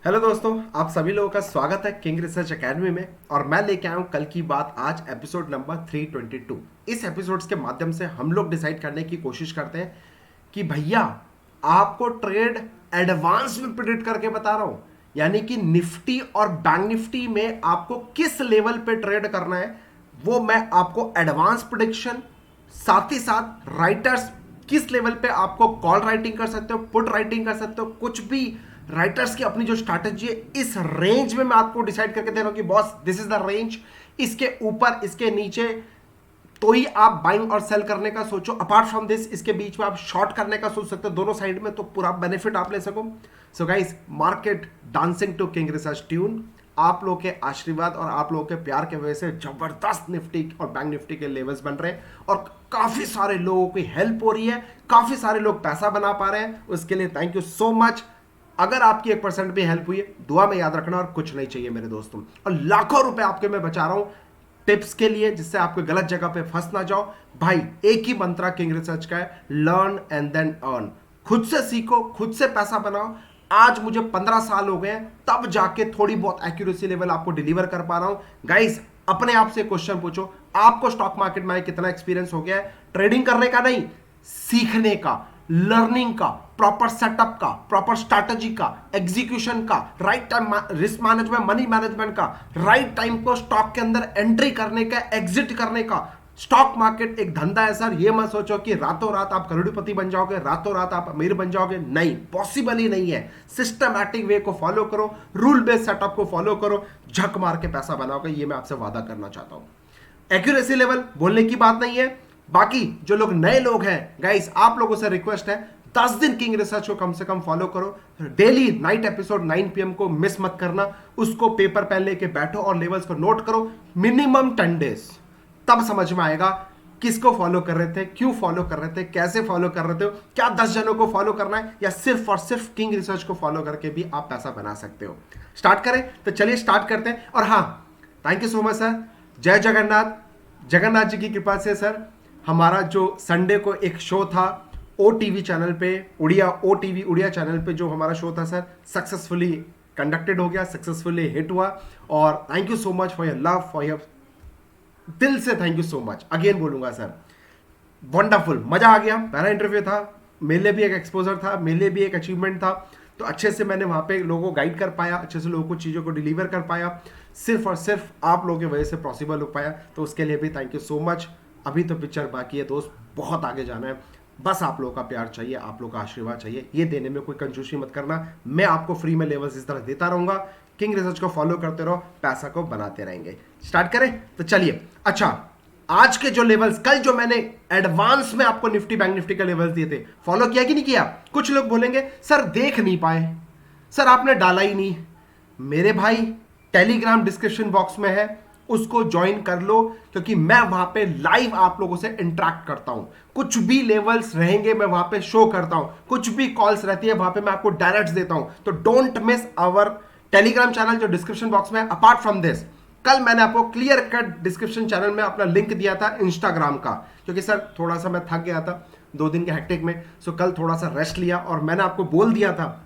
Hello दोस्तों, आप सभी लोगों का स्वागत है किंग रिसर्च एकेडमी में। और मैं लेके आया हूं कल की बात आज एपिसोड नंबर 322। इस एपिसोड्स के माध्यम से हम लोग डिसाइड करने की कोशिश करते हैं कि भैया आपको ट्रेड एडवांस में प्रिडिक्ट करके बता रहा हूं, यानी कि निफ्टी और बैंक निफ्टी में आपको किस लेवल पे ट्रेड करना है वो मैं आपको एडवांस प्रिडिक्शन, साथ ही साथ राइटर्स किस लेवल पे आपको कॉल राइटिंग कर सकते हो, पुट राइटिंग कर सकते हो, कुछ भी राइटर्स की अपनी जो स्ट्रैटेजी है इस रेंज में मैं आपको डिसाइड करके दे रहा हूं कि boss this is the range. इसके ऊपर इसके नीचे तो ही आप बाइंग और सेल करने का सोचो, अपार्ट फ्रॉम दिस इसके बीच में आप शॉर्ट करने का सोच सकते हो, दोनों साइड में, तो पूरा बेनिफिट आप ले सको। So guys, market dancing to King Research tune. आप लोगों के आशीर्वाद और आप लोगों के प्यार के वजह से जबरदस्त निफ्टी और बैंक निफ्टी के लेवल्स बन रहे हैं और काफी सारे लोगों की हेल्प हो रही है, काफी सारे लोग पैसा बना पा रहे हैं। उसके लिए थैंक यू सो मच। अगर आपकी 1% भी हेल्प हुई है, दुआ में याद रखना और कुछ नहीं चाहिए मेरे दोस्तों। और लाखों रुपए आपके मैं बचा रहा हूं टिप्स के लिए, जिससे आपको गलत जगह पे फंस ना जाओ। भाई एक ही मंत्रा किंग रिसर्च का है, लर्न एंड देन अर्न। खुद से सीखो, खुद से पैसा बनाओ। आज मुझे 15 साल हो गए हैं, तब जाके थोड़ी बहुत एक्यूरेसी लेवल आपको डिलीवर कर पा रहा हूं। गाइस, अपने आप से क्वेश्चन पूछो, आपको स्टॉक मार्केट में कितना एक्सपीरियंस हो गया है? ट्रेडिंग करने का नहीं, सीखने का, लर्निंग का, प्रॉपर सेटअप का, प्रॉपर स्ट्रैटेजी का, एग्जीक्यूशन का, right time risk management, money management का, राइट टाइम को स्टॉक के अंदर एंट्री करने का, एग्जिट करने का। स्टॉक मार्केट एक धंधा है सर, ये मत सोचो कि रातों रात आप करोड़पति बन जाओगे, रातों रात आप अमीर बन जाओगे। नहीं, पॉसिबल ही नहीं है। सिस्टमैटिक वे को फॉलो करो, रूल बेस्ड सेटअप को फॉलो करो, झक मार के पैसा बनाओगे, ये मैं आपसे वादा करना चाहता हूं। एक्यूरेसी लेवल बोलने की बात नहीं है। बाकी जो लोग नए लोग हैं, गाइस आप लोगों से रिक्वेस्ट है, 10 दिन किंग रिसर्च को कम से कम फॉलो करो। डेली नाइट एपिसोड 9 PM को मिस मत करना। उसको पेपर पेन लेके बैठो और लेवल्स को नोट करो, मिनिमम 10 डेज। तब समझ में आएगा किसको फॉलो कर रहे थे, क्यों फॉलो कर रहे थे, कैसे फॉलो कर रहे थे, क्या 10 जनों को फॉलो करना है या सिर्फ और सिर्फ किंग रिसर्च को फॉलो करके भी आप पैसा बना सकते हो। स्टार्ट करें तो चलिए स्टार्ट करते हैं। और हाँ, thank you so much sir. जय जगन्नाथ। जगन्नाथ जी की कृपा से सर हमारा जो संडे को एक शो था OTV चैनल पे, उड़िया OTV उड़िया चैनल पे जो हमारा शो था सर, सक्सेसफुली कंडक्टेड हो गया, सक्सेसफुली हिट हुआ। और thank you so much for your love, for your, दिल से thank you so much. Again बोलूंगा सर, वंडरफुल, मजा आ गया। पहला इंटरव्यू था, मेरे लिए भी एक एक्सपोजर था, मेरे लिए भी एक अचीवमेंट था। तो अच्छे से मैंने वहां पे लोगों को गाइड कर पाया, अच्छे से लोगों को चीज़ों को डिलीवर कर पाया, सिर्फ और सिर्फ आप लोगों की वजह से पॉसिबल हो पाया। तो उसके लिए भी थैंक यू सो मच। अभी तो पिक्चर बाकी है दोस्त, बहुत आगे जाना है। बस आप लोगों का प्यार चाहिए, आप लोगों का आशीर्वाद चाहिए। ये देने में कोई कंजूसी मत करना। मैं आपको फ्री में लेवल्स इस तरह देता रहूंगा। किंग रिसर्च को फॉलो करते रहो, पैसा को बनाते रहेंगे। स्टार्ट करें तो चलिए। अच्छा, आज के जो लेवल्स, कल जो मैंने एडवांस में आपको निफ्टी बैंक निफ्टी का लेवल्स दिए थे, फॉलो किया कि नहीं किया? कुछ लोग बोलेंगे सर देख नहीं पाए, सर आपने डाला ही नहीं। मेरे भाई, टेलीग्राम डिस्क्रिप्शन बॉक्स में है, उसको ज्वाइन कर लो, क्योंकि मैं वहां पे लाइव आप लोगों से इंटरेक्ट करता हूं। कुछ भी लेवल्स रहेंगे मैं वहां पे शो करता हूं, कुछ भी कॉल्स रहती है वहां पे मैं आपको डायरेक्ट देता हूं। तो don't miss our Telegram channel जो डिस्क्रिप्शन बॉक्स में है। अपार्ट फ्रॉम दिस, कल मैंने आपको क्लियर कट डिस्क्रिप्शन चैनल में अपना लिंक दिया था इंस्टाग्राम का, क्योंकि सर थोड़ा सा मैं थक गया था 2 दिन के हेक्टिक में। सो कल थोड़ा सा रेस्ट लिया और मैंने आपको बोल दिया था,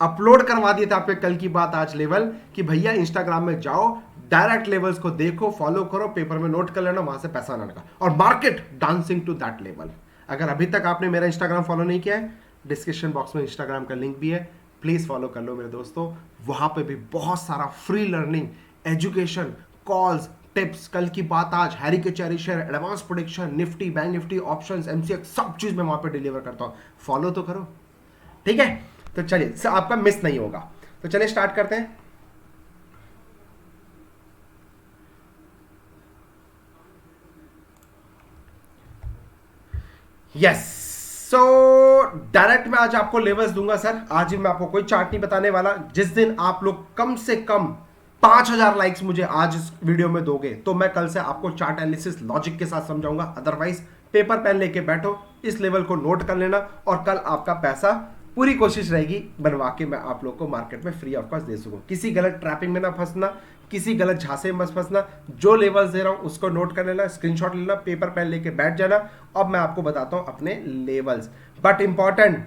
अपलोड करवा दिया था आपके कल की बात आज लेवल, कि भैया इंस्टाग्राम में जाओ, डायरेक्ट लेवल्स को देखो, फॉलो करो, पेपर में नोट कर लेना, वहां से पैसा आने का। और market dancing to that level. अगर अभी तक आपने मेरा इंस्टाग्राम फॉलो नहीं किया है, डिस्क्रिप्शन बॉक्स में इंस्टाग्राम का लिंक भी है, प्लीज फॉलो कर लो मेरे दोस्तों। वहां पे भी बहुत सारा free learning, education, calls, tips, कल की बात आज, हैरी के चेरी share, advance prediction, Nifty Bank Nifty, options, MCX, सब चीज मैं वहां पे डिलीवर करता हूं। फॉलो तो करो, ठीक है? तो चलिए, आपका मिस नहीं होगा। तो चलिए स्टार्ट करते हैं। यस, सो डायरेक्ट मैं आज आपको लेवल्स दूंगा सर। आज ही मैं आपको कोई चार्ट नहीं बताने वाला। जिस दिन आप लोग कम से कम 5000 लाइक्स मुझे आज इस वीडियो में दोगे, तो मैं कल से आपको चार्ट एनालिसिस लॉजिक के साथ समझाऊंगा। अदरवाइज पेपर पेन लेके बैठो, इस लेवल को नोट कर लेना, और कल आपका पैसा पूरी कोशिश रहेगी बनवा के मैं आप लोग को मार्केट में फ्री ऑफ कॉस्ट दे सकूं। किसी गलत ट्रैपिंग में ना फंसना, किसी गलत झांसे में मत फंसना। जो लेवल्स दे रहा हूं उसको नोट कर लेना, स्क्रीनशॉट लेना, पेपर पेन लेके बैठ जाना। अब मैं आपको बताता हूं अपने levels, but important,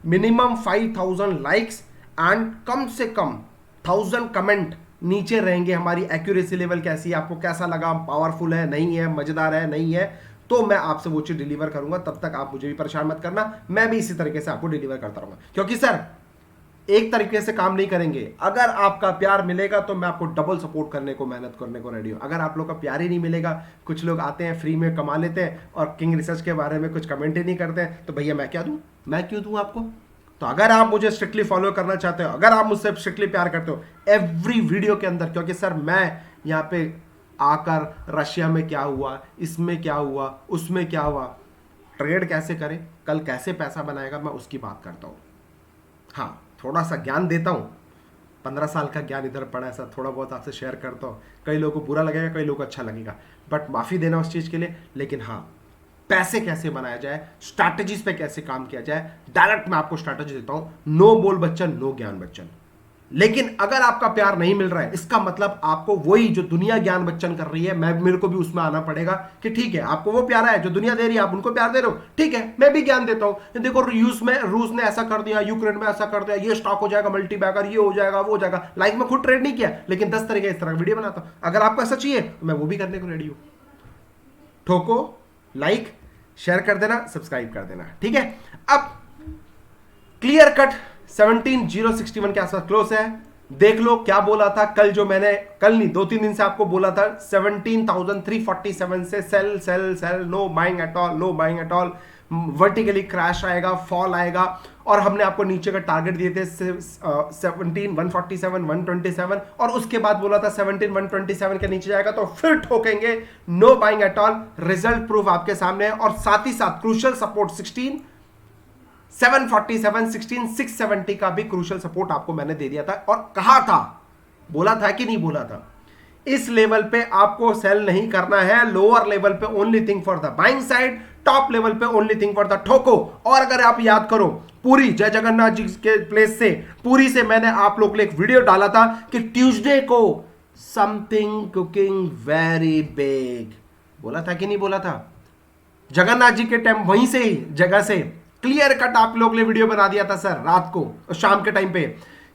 minimum 5000 likes and come से कम 1000 कमेंट नीचे रहेंगे, हमारी एक्यूरेसी लेवल कैसी है, आपको कैसा लगा, पावरफुल है नहीं है, मजेदार है नहीं है, तो मैं आपसे वो चीज डिलीवर करूंगा। तब तक आप मुझे भी परेशान मत करना, मैं भी इसी तरीके से आपको डिलीवर करता रहूंगा, क्योंकि सर एक तरीके से काम नहीं करेंगे। अगर आपका प्यार मिलेगा तो मैं आपको डबल सपोर्ट करने को, मेहनत करने को रेडी हूं। अगर आप लोग का प्यार ही नहीं मिलेगा, कुछ लोग आते हैं फ्री में कमा लेते हैं और किंग रिसर्च के बारे में कुछ कमेंट ही नहीं करते हैं, तो भैया मैं क्या दूं, मैं क्यों दूं आपको। तो अगर आप मुझे स्ट्रिक्टली फॉलो करना चाहते हो, अगर आप मुझसे स्ट्रिक्टली प्यार करते हो एवरी वीडियो के अंदर, क्योंकि सर मैं यहाँ पे आकर रशिया में क्या हुआ, इसमें क्या हुआ, उसमें क्या हुआ, ट्रेड कैसे करें, कल कैसे पैसा बनाएगा, मैं उसकी बात करता हूँ। हाँ, थोड़ा सा ज्ञान देता हूँ, 15 साल का ज्ञान इधर पड़ा है सर, थोड़ा बहुत आपसे शेयर करता हूँ। कई लोगों को बुरा लगेगा, कई लोगों को अच्छा लगेगा, बट माफ़ी देना उस चीज़ के लिए। लेकिन हाँ, पैसे कैसे बनाया जाए, स्ट्रैटेजीज पे कैसे काम किया जाए, डायरेक्ट मैं आपको स्ट्रैटेजी देता हूँ। नो बोल बच्चन, नो ज्ञान बच्चन। लेकिन अगर आपका प्यार नहीं मिल रहा है, इसका मतलब आपको वही जो दुनिया ज्ञान बच्चन कर रही है, मेरे को भी उसमें आना पड़ेगा कि ठीक है, आपको वो प्यारा है जो दुनिया दे रही है, आप उनको प्यार दे रहे हो, ठीक है, मैं भी ज्ञान देता हूं। देखो रूस ने ऐसा कर दिया, यूक्रेन में ऐसा कर दिया, ये स्टॉक हो जाएगा मल्टी बैगर, ये हो जाएगा वो हो जाएगा। लाइफ में खुद ट्रेड नहीं किया, लेकिन 10 तरीके इस तरह वीडियो बनाता हूं। अगर आपको ऐसा चाहिए तो मैं वो भी करने को रेडी हूं। ठोको, लाइक शेयर कर देना, सब्सक्राइब कर देना, ठीक है। अब क्लियर कट 17,061 के आसपास क्लोज है। देख लो क्या बोला था कल, जो मैंने कल नहीं 2-3 दिन से आपको बोला था, 17,347 से sell sell sell, no buying at all, no buying at all, vertically crash आएगा, फॉल आएगा। और हमने आपको नीचे का टारगेट दिए थे 17,147, 127, और उसके बाद बोला था 17,127 के नीचे जाएगा तो फिर ठोकेंगे, no buying at all. Result proof आपके सामने है, और साथ ही साथ क्रूशियल सपोर्ट 16,747, 16,670 का भी क्रूशियल सपोर्ट आपको मैंने दे दिया था, और कहा था, बोला था कि नहीं बोला था, इस लेवल पे आपको सेल नहीं करना है, लोअर लेवल पे only think for the buying side, top level पे ओनली थिंक फॉर द ठोको। और अगर आप याद करो, पूरी जय जगन्नाथ जी के प्लेस से, पूरी से मैंने आप लोग के लिए एक वीडियो डाला था कि ट्यूसडे को समथिंग कुकिंग वेरी बिग, बोला था कि नहीं बोला था। जगन्नाथ जी के टाइम वहीं से ही जगह से क्लियर कट आप लोग ने वीडियो बना दिया था सर, रात को शाम के टाइम पे,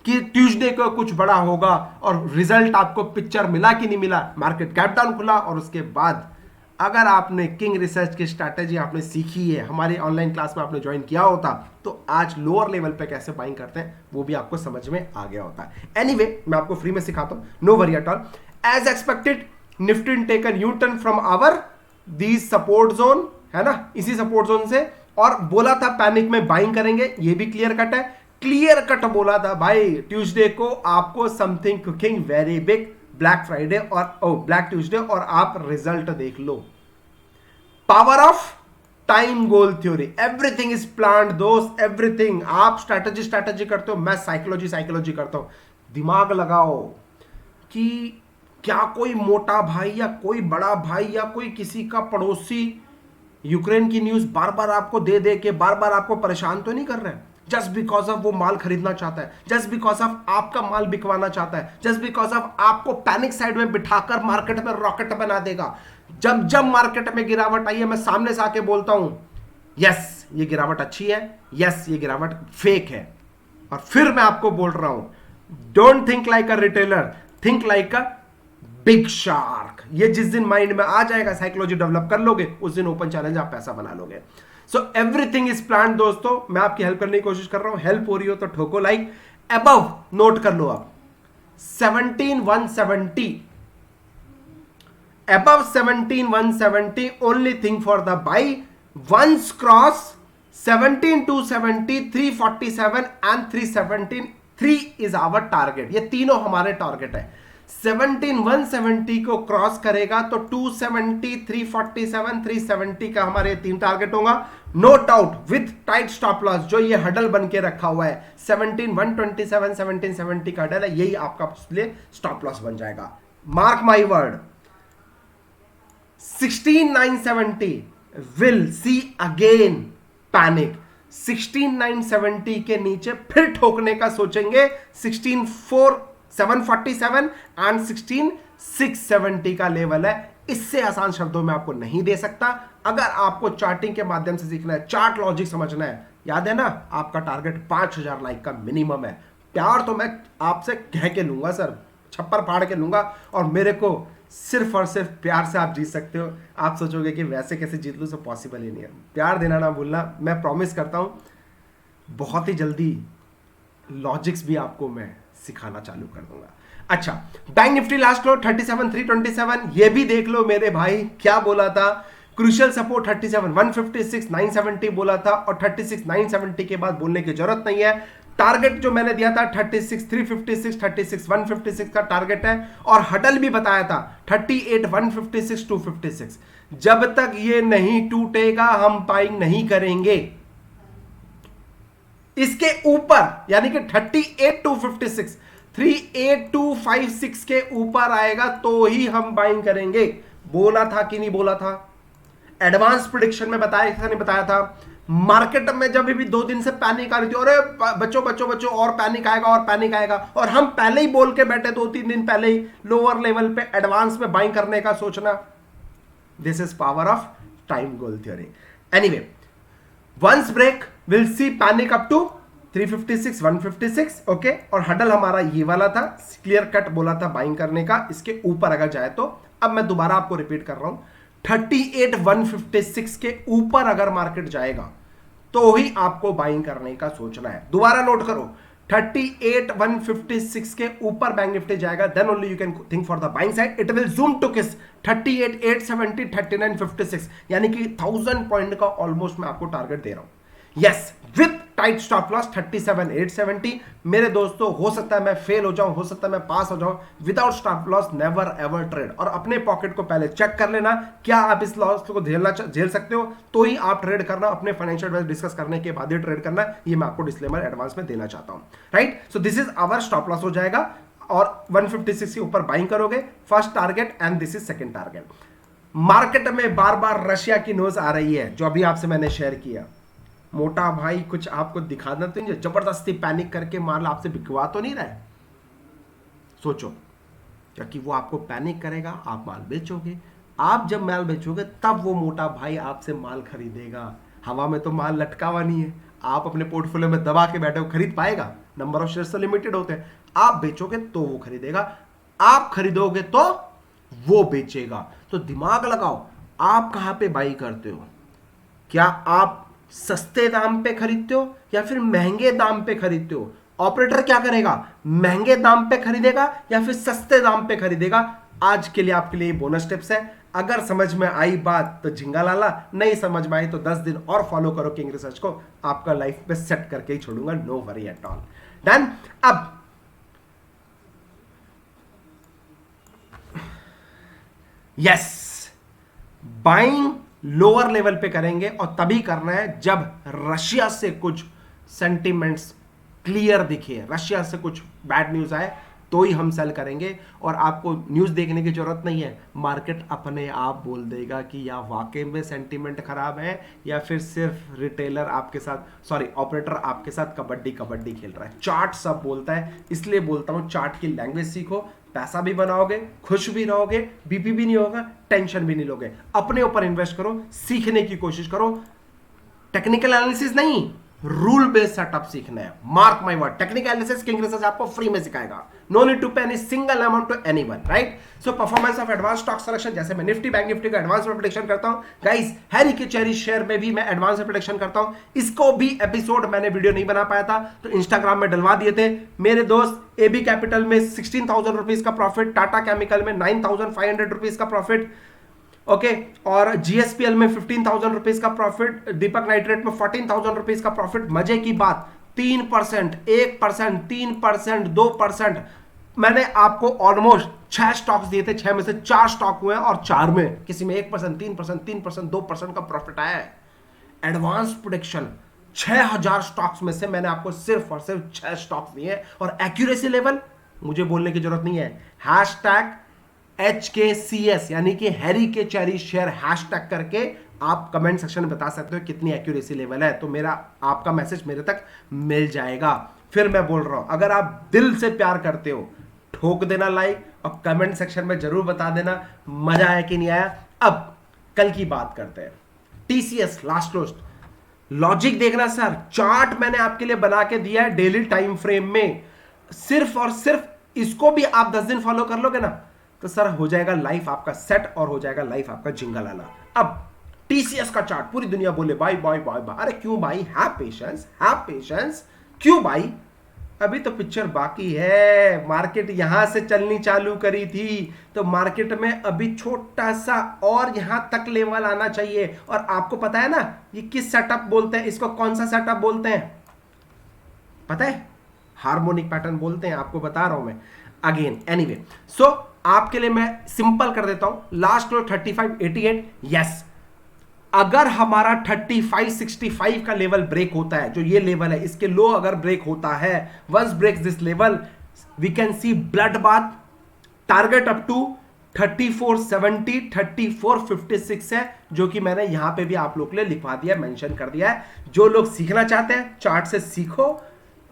कि ट्यूसडे को कुछ बड़ा होगा। और रिजल्ट आपको पिक्चर मिला कि नहीं मिला, मार्केट कैप डाउन खुला। और उसके बाद अगर आपने किंग रिसर्च की स्ट्रैटेजी आपने सीखी है, हमारी ऑनलाइन क्लास में आपने ज्वाइन किया होता, तो आज लोअर लेवल पे कैसे बाइंग करते हैं वो भी आपको समझ में आ गया होता है। एनीवे, मैं आपको फ्री में सिखाता हूं, no worry at all. As expected, Nifty taken U turn from our these support zone, है ना, इसी सपोर्ट जोन से। और बोला था पैनिक में बाइंग करेंगे, ये भी क्लियर कट है। क्लियर कट बोला था भाई, ट्यूसडे को आपको something cooking very big, black Friday और ब्लैक ट्यूसडे, और आप रिजल्ट देख लो। Power of time goal theory, everything is planned दोस्त, एवरीथिंग। आप स्ट्रैटेजी करते हो, मैं साइकोलॉजी करता हूं। दिमाग लगाओ कि क्या कोई मोटा भाई या कोई बड़ा भाई या कोई किसी का पड़ोसी यूक्रेन की न्यूज बार बार आपको दे दे के बार बार आपको परेशान तो नहीं कर रहे हैं, जस्ट बिकॉज ऑफ वो माल खरीदना चाहता है, जस्ट बिकॉज ऑफ आपका माल बिकवाना चाहता है, जस्ट बिकॉज ऑफ आपको पैनिक साइड में बिठाकर मार्केट में रॉकेट बना देगा। जब जब मार्केट में गिरावट आई है, मैं सामने से आके बोलता हूं यस ये गिरावट अच्छी है, यस ये गिरावट फेक है। और फिर मैं आपको बोल रहा हूं, don't think like a retailer, think like a big shark. ये जिस दिन माइंड में आ जाएगा, साइकोलॉजी डेवलप कर लोगे, उस दिन ओपन चैलेंज आप पैसा बना लोगे। सो एवरीथिंग इज प्लान दोस्तों, मैं आपकी हेल्प करने की कोशिश कर रहा हूं। हेल्प हो रही हो तो ठोको लाइक। अबव नोट कर लो आप, 17,170, above 17,170 only thing for the buy. Once cross 17,270, 347 and 317, 3 is our target. ये तीनों हमारे टारगेट है। 17,170 को क्रॉस करेगा तो 270, 347, 370 का हमारे तीन टारगेट होगा, no doubt, with tight stop loss, जो ये हडल बन के रखा हुआ है 17,127, 1770 का हडल है, यही आपका स्टॉप लॉस बन जाएगा। Mark my word, 16,970 will see again panic। 16,970 के नीचे फिर ठोकने का सोचेंगे, 16,747 एंड 16,670 का लेवल है। इससे आसान शब्दों में आपको नहीं दे सकता। अगर आपको चार्टिंग के माध्यम से सीखना है, चार्ट लॉजिक समझना है, याद है ना, आपका टारगेट 5,000 लाइक का मिनिमम है। प्यार तो मैं आपसे कह के लूंगा सर, छप्पर फाड़ के लूंगा, और मेरे को सिर्फ और सिर्फ प्यार से आप जीत सकते हो। आप सोचोगे कि वैसे कैसे जीत लूं, सब पॉसिबल ही नहीं है। प्यार देना ना भूलना, मैं प्रॉमिस करता हूं बहुत ही जल्दी लॉजिक्स भी आपको मैं सिखाना चालू कर दूंगा। अच्छा, बैंक निफ्टी लास्ट क्लोज 37,327, ये भी देख लो मेरे भाई क्या बोला था। क्रूशियल सपोर्ट 37,156, 970 बोला था, और 36,970 के बाद बोलने की जरूरत नहीं है। टारगेट जो मैंने दिया था 36,356, 36,156 का टारगेट है, और हडल भी बताया था 38,156, 256। जब तक ये नहीं टूटेगा हम बाइंग नहीं करेंगे। इसके ऊपर यानी कि 38,256, 38,256 के ऊपर आएगा तो ही हम बाइंग करेंगे। बोला था कि नहीं बोला था? एडवांस प्रिडिक्शन में बताया था नहीं बताया था? मार्केट में जब भी 2 दिन से पैनिक आ रही थी, अरे बच्चों बच्चों बच्चों और पैनिक आएगा और पैनिक आएगा, और हम पहले ही बोल के बैठे 2-3 दिन पहले ही लोअर लेवल पे एडवांस में बाइंग करने का सोचना। This is power of time goal theory. Anyway, once break will see panic up to 356, 156, okay. और हडल हमारा ये वाला था, क्लियर कट बोला था बाइंग करने का। इसके ऊपर अगर जाए तो, अब मैं दोबारा आपको रिपीट कर रहा हूं, 38,156 के ऊपर अगर मार्केट जाएगा तो ही आपको बाइंग करने का सोचना है। दोबारा नोट करो, 38,156 के ऊपर बैंक निफ्टी जाएगा, then only you can think for the buying side. It will zoom to किस 38,870, 39,56, यानी कि 1000 पॉइंट का ऑलमोस्ट मैं आपको टारगेट दे रहा हूं। Yes, with tight stop loss 37,870। मेरे दोस्तों, हो सकता है मैं फेल हो जाऊं, हो सकता है मैं पास हो जाऊं। Without stop loss never ever trade. और अपने पॉकेट को पहले चेक कर लेना, क्या आप इस लॉस को झेल सकते हो, तो ही आप ट्रेड करना। अपने फाइनेंशियल एडवाइस डिस्कस करने के बाद ही ट्रेड करना, ये मैं आपको डिस्क्लेमर एडवांस में देना चाहता हूं, right. So this is our stop loss हो जाएगा, और 156 के ऊपर बाइंग करोगे, first target, and this is second target. Market में बार बार रशिया की न्यूज आ रही है, जो अभी आपसे मैंने शेयर किया। मोटा भाई कुछ आपको दिखाना तो नहीं, जबरदस्ती पैनिक करके माल आपसे बिकवा तो नहीं रहा है। सोचो, क्योंकि वो आपको पैनिक करेगा, आप माल बेचोगे। आप जब माल बेचोगे तब वो मोटा भाई आपसे माल खरीदेगा। हवा में तो माल लटका हुआ नहीं है, आप अपने पोर्टफोलियो में दबा के बैठे हो, खरीद पाएगा? नंबर ऑफ शेयर्स तो लिमिटेड होते हैं। आप बेचोगे तो वो खरीदेगा, आप खरीदोगे तो वो बेचेगा। तो दिमाग लगाओ, आप कहां पे बाई करते हो? क्या आप सस्ते दाम पे खरीदते हो या फिर महंगे दाम पे खरीदते हो? ऑपरेटर क्या करेगा? महंगे दाम पे खरीदेगा या फिर सस्ते दाम पे खरीदेगा? आज के लिए आपके लिए बोनस टिप्स है। अगर समझ में आई बात तो झिंगा लाला, नहीं समझ में आई तो 10 दिन और फॉलो करो किंग रिसर्च को, आपका लाइफ पे सेट करके ही छोड़ूंगा, no worry at all. Done. अब यस, बाइंग लोअर लेवल पे करेंगे, और तभी करना है जब रशिया से कुछ सेंटिमेंट्स क्लियर दिखे, रशिया से कुछ बैड न्यूज आए तो ही हम सेल करेंगे। और आपको न्यूज देखने की जरूरत नहीं है, मार्केट अपने आप बोल देगा कि या वाकई में सेंटिमेंट खराब है या फिर सिर्फ रिटेलर आपके साथ, सॉरी ऑपरेटर आपके साथ कबड्डी कबड्डी खेल रहा है। चार्ट सब बोलता है, इसलिए बोलता हूं चार्ट की लैंग्वेज सीखो, पैसा भी बनाओगे, खुश भी रहोगे, बीपी भी नहीं होगा, टेंशन भी नहीं लोगे। अपने ऊपर इन्वेस्ट करो, सीखने की कोशिश करो। टेक्निकल एनालिसिस नहीं, रूल बेस्ड सेटअप सीखना है। Mark my word, technical analysis King Research आपको फ्री में सिखाएगा। No need to pay any single amount to anyone, right. So performance of advance stock selection, जैसे मैं निफ्टी बैंक निफ्टी का advance में prediction करता हूं, गाइस हैरी के चेरी शेयर में भी मैं एडवांस में प्रेडिक्शन करता हूं। इसको भी एपिसोड मैंने वीडियो नहीं बना पाया था तो इंस्टाग्राम में डलवा दिए थे मेरे दोस्त। एबी कैपिटल में 16,000 रुपीज का प्रॉफिट, टाटा केमिकल में 9,500 रुपीज का प्रॉफिट, ओके, और जीएसपीएल में 15,000 रुपीज का प्रॉफिट, दीपक नाइट्रेट में 14,000 रुपीज का प्रॉफिट। मजे की बात, 3%, 1%, 3%, 2%। मैंने आपको ऑलमोस्ट 6 स्टॉक्स दिए थे, 6 में से 4 स्टॉक हुए हैं, और 4 में किसी में 1%, 3%, 3%, 2% का प्रॉफिट आया है। एडवांस प्रेडिक्शन 6000 स्टॉक्स में से मैंने आपको सिर्फ और सिर्फ 6 स्टॉक्स दिए, और एक्यूरेसी लेवल मुझे बोलने की जरूरत नहीं है। हैशटैग HKCS यानी कि हैरी के चेरी शेयर हैशटैग करके आप कमेंट सेक्शन में बता सकते हो कितनी एक्यूरेसी लेवल है, तो मेरा आपका मैसेज मेरे तक मिल जाएगा। फिर मैं बोल रहा हूं, अगर आप दिल से प्यार करते हो ठोक देना लाइक, और कमेंट सेक्शन में जरूर बता देना मजा आया कि नहीं आया। अब कल की बात करते हैं। TCS लास्ट क्लोज, लॉजिक देखना सर, चार्ट मैंने आपके लिए बना के दिया है डेली टाइम फ्रेम में। सिर्फ और सिर्फ इसको भी आप 10 दिन फॉलो कर लोगे ना, तो सर हो जाएगा लाइफ आपका सेट और हो जाएगा लाइफ आपका जिंगल आना। अब टीसीएस का चार्ट पूरी दुनिया बोले बाय बाय बाय बाय, अरे क्यों भाई, हैव पेशेंस, क्यों भाई, अभी तो पिक्चर बाकी है। मार्केट यहां से चलनी चालू करी थी, तो मार्केट में अभी छोटा सा और यहां तक लेवल आना चाहिए। और आपको पता है ना ये किस सेटअप बोलते हैं, इसको कौन सा सेटअप बोलते हैं पता है? हार्मोनिक पैटर्न बोलते हैं, आपको बता रहा हूं मैं अगेन। एनीवे, सो आपके लिए मैं सिंपल कर देता हूं। लास्ट लो 3588, यस, अगर हमारा 3565 का लेवल ब्रेक होता है, जो ये लेवल है इसके लो अगर ब्रेक होता है, once break this level we can see blood bath. Target up to 3470 3456 है, जो कि मैंने यहां पे भी आप लोग के लिए लिखवा दिया, मेंशन कर दिया है। जो लोग सीखना चाहते हैं चार्ट से सीखो,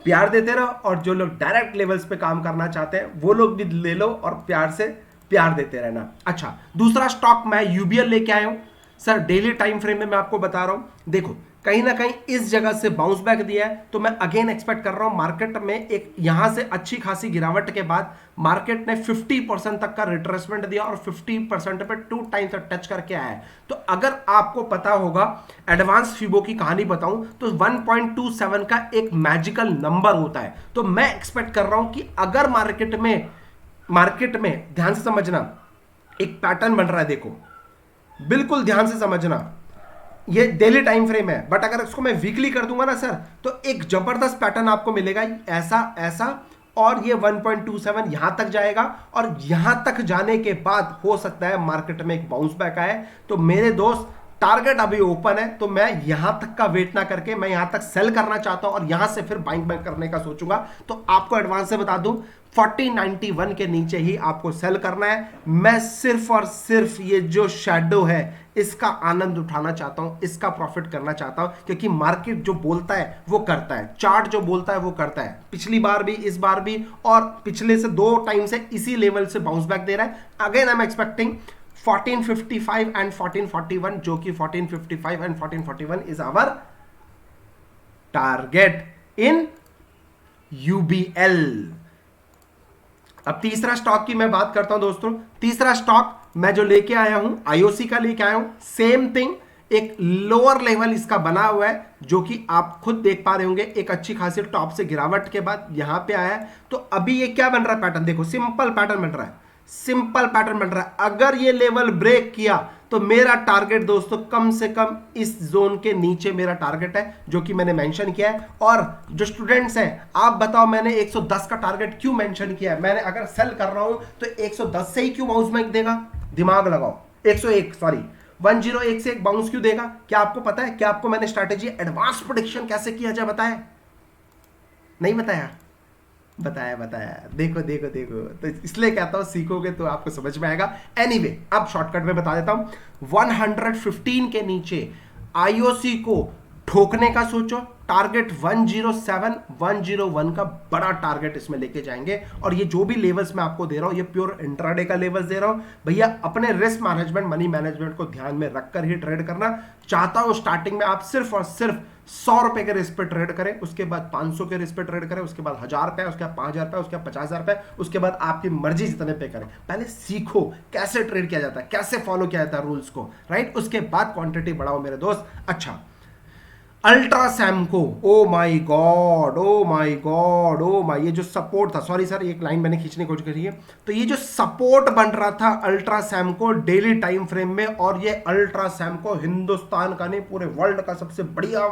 प्यार देते रहो, और जो लोग डायरेक्ट लेवल्स पे काम करना चाहते हैं वो लोग भी ले लो और प्यार से प्यार देते रहना। अच्छा, दूसरा स्टॉक मैं यूबीएल लेके आया हूं सर। डेली टाइम फ्रेम में मैं आपको बता रहा हूं, देखो कहीं ना कहीं इस जगह से बाउंस बैक दिया है, तो मैं अगेन एक्सपेक्ट कर रहा हूं मार्केट में एक यहां से अच्छी खासी गिरावट के बाद मार्केट ने 50% तक का रिट्रेसमेंट दिया और 50% पे 2 टाइम्स टच करके आया है। तो अगर आपको पता होगा, एडवांस फिबो की कहानी बताऊं तो 1.27 का एक मैजिकल नंबर होता है। तो मैं एक्सपेक्ट कर रहा हूं कि अगर मार्केट में ध्यान से समझना एक पैटर्न बन रहा है, देखो बिल्कुल ध्यान से समझना, ये डेली टाइम फ्रेम है, बट अगर इसको मैं वीकली कर दूंगा ना सर, तो एक जबरदस्त पैटर्न आपको मिलेगा, ऐसा, और ये 1.27 यहां तक जाएगा, और यहां तक जाने के बाद हो सकता है मार्केट में एक बाउंस बैक आए। तो मेरे दोस्त, टारगेट अभी ओपन है, तो मैं यहां तक का वेट ना करके मैं यहां तक सेल करना चाहता हूं और यहां से फिर बाइंग बैक करने का सोचूंगा। तो आपको एडवांस से बता दूं 4091 के नीचे ही आपको सेल करना है। मैं सिर्फ और सिर्फ ये जो शैडो है इसका आनंद उठाना चाहता हूं, इसका प्रॉफिट करना चाहता हूं, क्योंकि मार्केट जो बोलता है वो करता है, चार्ट जो बोलता है वो करता है। पिछली बार भी, इस बार भी, और पिछले से 2 टाइम से इसी लेवल से बाउंस बैक दे रहा है। Again I am expecting 1455 and 1441, जो कि 1455 and 1441 is our target in UBL. अब तीसरा स्टॉक की मैं बात करता हूं दोस्तों। तीसरा स्टॉक मैं जो लेके आया हूं, आईओसी का लेके आया हूं। सेम थिंग, एक लोअर लेवल इसका बना हुआ है, जो कि आप खुद देख पा रहे होंगे। एक अच्छी खासी टॉप से गिरावट के बाद यहां पे आया है। तो अभी ये क्या बन रहा है पैटर्न, देखो सिंपल पैटर्न बन रहा है, सिंपल पैटर्न बन रहा है। अगर ये लेवल ब्रेक किया तो मेरा टारगेट दोस्तों कम से कम इस जोन के नीचे मेरा टारगेट है, जो कि मैंने मेंशन किया है। और जो स्टूडेंट्स हैं, आप बताओ मैंने 110 का टारगेट क्यों मेंशन किया है? मैंने अगर सेल कर रहा हूं तो 110 से ही क्यों बाउंस बैक देगा? दिमाग लगाओ। 101 सॉरी 101 से एक बाउंस क्यों देगा? क्या आपको पता है? क्या आपको मैंने स्ट्रैटेजी एडवांस प्रेडिक्शन कैसे किया जाए बताया? नहीं बताया? बताया। देखो, तो इसलिए कहता हूं सीखोगे तो आपको समझ में आएगा। एनीवे, अब शॉर्टकट में बता देता हूं। 115 के नीचे आईओसी को ठोकने का सोचो। टारगेट 107 101 का बड़ा टारगेट इसमें लेके जाएंगे। और ये जो भी लेवल्स मैं आपको दे रहा हूं, ये प्योर इंट्राडे का लेवल्स दे रहा हूं भैया। अपने रिस्क मैनेजमेंट, मनी मैनेजमेंट को ध्यान में रखकर ही ट्रेड करना चाहता हूं। स्टार्टिंग में आप सिर्फ और सिर्फ 100 रुपए के रिस्क पे ट्रेड करें, उसके बाद 500 के रिस्क पे ट्रेड करें, उसके बाद 1000 रुपए, उसके बाद 5000 रुपए, उसके बाद 50,000 रुपए, उसके बाद आपकी मर्जी जितने पे करें। पहले सीखो कैसे ट्रेड किया जाता है, कैसे फॉलो किया जाता है रूल्स को, राइट? उसके बाद क्वांटिटी बढ़ाओ मेरे दोस्त। अच्छा, ultra Samco, oh my God, ये जो सपोर्ट था, सॉरी सर एक लाइन मैंने खींचने की कोशिश करी है। तो ये जो सपोर्ट बन रहा था ultra Samco daily time frame में, और ये अल्ट्रा सैमको हिंदुस्तान का नहीं पूरे वर्ल्ड का सबसे बढ़िया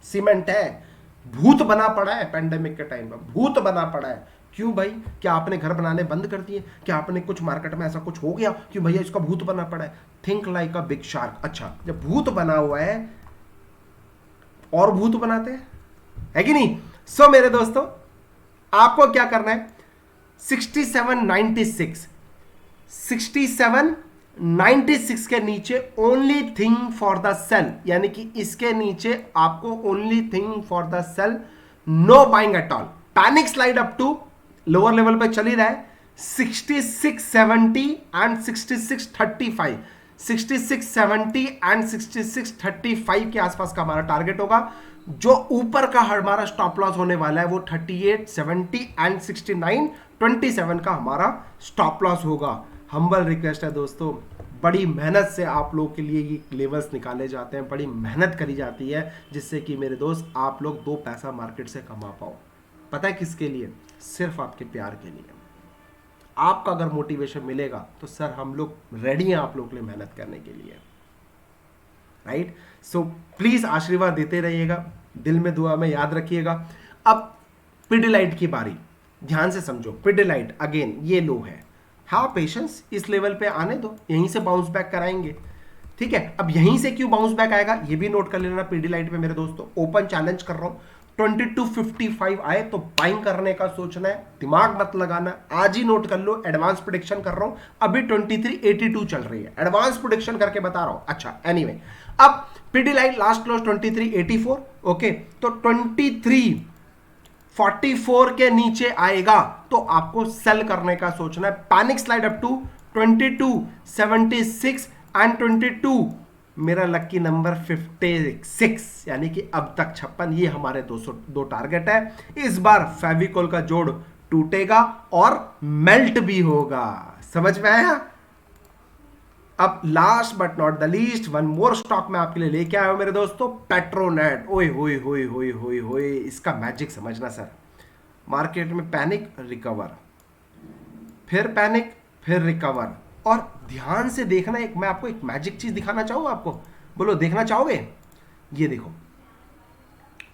सीमेंट है। भूत बना पड़ा है पेंडेमिक के टाइम में, भूत बना पड़ा है। क्यों भाई? क्या आपने घर बनाने बंद कर दिए? क्या आपने कुछ मार्केट में ऐसा कुछ हो गया कि भैया इसका भूत बना पड़ा है? Think like a big shark. अच्छा, जब भूत बना हुआ है और भूत बनाते हैं, है कि नहीं? सो मेरे दोस्तों, आपको क्या करना है, 6796 के नीचे only thing for the sell, यानी कि इसके नीचे आपको only thing for the sell, no buying at all. Panic slide up to lower level पे चल ही रहा है 6670 एंड 6635 एंड 6635 के आसपास का हमारा टारगेट होगा। जो ऊपर का हमारा स्टॉप लॉस होने वाला है वो 38, 70 एंड 69, 27 का हमारा स्टॉप लॉस होगा। हम्बल रिक्वेस्ट है दोस्तों, बड़ी मेहनत से आप लोग के लिए ये लेवल्स निकाले जाते हैं, बड़ी मेहनत करी जाती है जिससे कि मेरे दोस्त आप लोग 2 पैसा मार्केट से कमा पाओ। पता है किसके लिए? सिर्फ आपके प्यार के लिए। आपका अगर मोटिवेशन मिलेगा तो सर हम लोग रेडी हैं आप लोग के लिए मेहनत करने के लिए, राइट? सो प्लीज आशीर्वाद देते रहिएगा, दिल में दुआ में याद रखिएगा। अब पिडिलाइट की बारी, ध्यान से समझो। पिडिलाइट अगेन ये लो है, हाँ पेशेंस, इस लेवल पे आने दो, यहीं से बाउंस बैक कराएंगे, ठीक है? अब यहीं से क्यों बाउंस बैक आएगा ये भी नोट कर लेना। पिडिलाइट पे मेरे दोस्तों ओपन चैलेंज कर रहा हूं, 2255 आए तो बाइंग करने का सोचना है, दिमाग मत लगाना, आज ही नोट कर लो। एडवांस प्रेडिक्शन कर रहा हूं, अभी 2382 चल रही है, एडवांस प्रेडिक्शन करके बता रहा हूं। अच्छा एनीवे, अब पिडिलाइट लास्ट क्लोज 2384, ओके, तो 2344 के नीचे आएगा तो आपको सेल करने का सोचना है। Panic slide up to 2276 and 22, मेरा लक्की नंबर 56, यानी कि अब तक 56, ये हमारे 202 टारगेट है। इस बार फेविकोल का जोड़ टूटेगा और मेल्ट भी होगा, समझ में आया? अब last but not the least, one more stock मैं आपके लिए लेके आया हूं मेरे दोस्तों, पेट्रोनेट। ओए होए होए होए होए होए, इसका मैजिक समझना सर। मार्केट में पैनिक, रिकवर, फिर पैनिक, फिर रिकवर, और ध्यान से देखना, एक मैं आपको एक मैजिक चीज दिखाना चाहूँ आपको, बोलो देखना चाहोगे? ये देखो,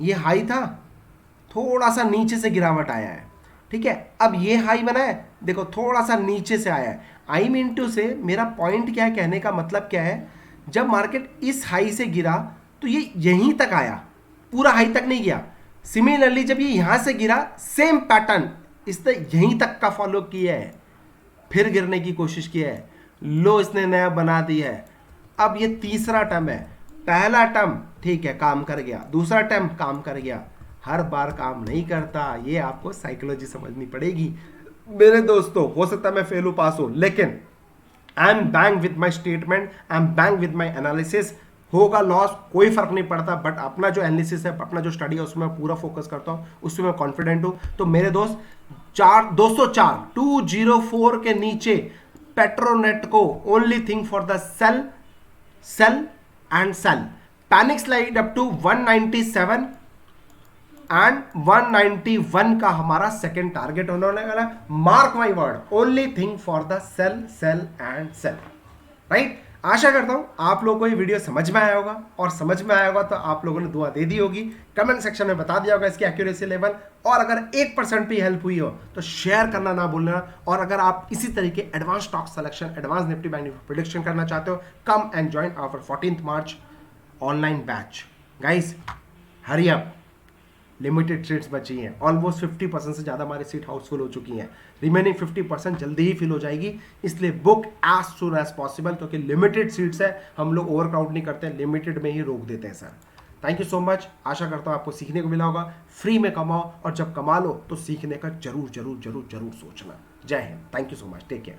ये हाई था, थोड़ा सा नीचे से गिरावट आया है, ठीक है? अब ये हाई बना है, देखो थोड़ा सा नीचे से आया है। आई मीन टू से, मेरा पॉइंट क्या है, कहने का मतलब क्या है, जब मार्केट इस हाई से गिरा तो ये यहीं तक आया, पूरा हाई तक नहीं गया। सिमिलरली जब ये यहां से गिरा, सेम पैटर्न इसने यहीं तक का फॉलो किया है, फिर गिरने की कोशिश की है, लो इसने नया बना दिया है। अब ये तीसरा टर्म है, पहला टर्म ठीक है काम कर गया, दूसरा टर्म काम कर गया, हर बार काम नहीं करता, ये आपको साइकोलॉजी समझनी पड़ेगी मेरे दोस्तों। हो सकता है मैं फेल हो पास हो, लेकिन I am bang with my statement, I am bang with my analysis. होगा लॉस कोई फर्क नहीं पड़ता, बट अपना जो एनालिसिस है, अपना जो स्टडी है, उसमें मैं पूरा फोकस करता हूं, उसमें मैं कॉन्फिडेंट हूं। तो मेरे दोस्त 204 के नीचे पेट्रोनेट को only thing for the sale, sale and sale. Panic slide up to 197 and 191 का हमारा सेकेंड टारगेट होने वाला। Mark my word, only thing for the sale, sale and sale, right? आशा करता हूं आप लोगों को ये वीडियो समझ में आया होगा, और समझ में आया होगा तो आप लोगों ने दुआ दे दी होगी, कमेंट सेक्शन में बता दिया होगा इसकी एक्यूरेसी लेवल, और अगर 1% भी हेल्प हुई हो तो शेयर करना ना भूलना। और अगर आप इसी तरीके advance stock selection, advance Nifty Bank Nifty prediction करना चाहते हो, come and join our 14 March online batch. Guys hurry up, limited seats बची हैं, ऑलमोस्ट 50% से ज़्यादा हमारी सीट हाउसफुल हो चुकी हैं, रिमेनिंग 50% जल्दी ही फिल हो जाएगी, इसलिए book as soon as possible, क्योंकि लिमिटेड सीट्स है, हम लोग ओवरक्राउड नहीं करते, लिमिटेड में ही रोक देते हैं sir. Thank you so much, आशा करता हूँ आपको सीखने को मिला होगा। फ्री में कमाओ, और जब कमा लो तो सीखने का जरूर जरूर जरूर जरूर सोचना। जय हिंद, thank you so much, take care.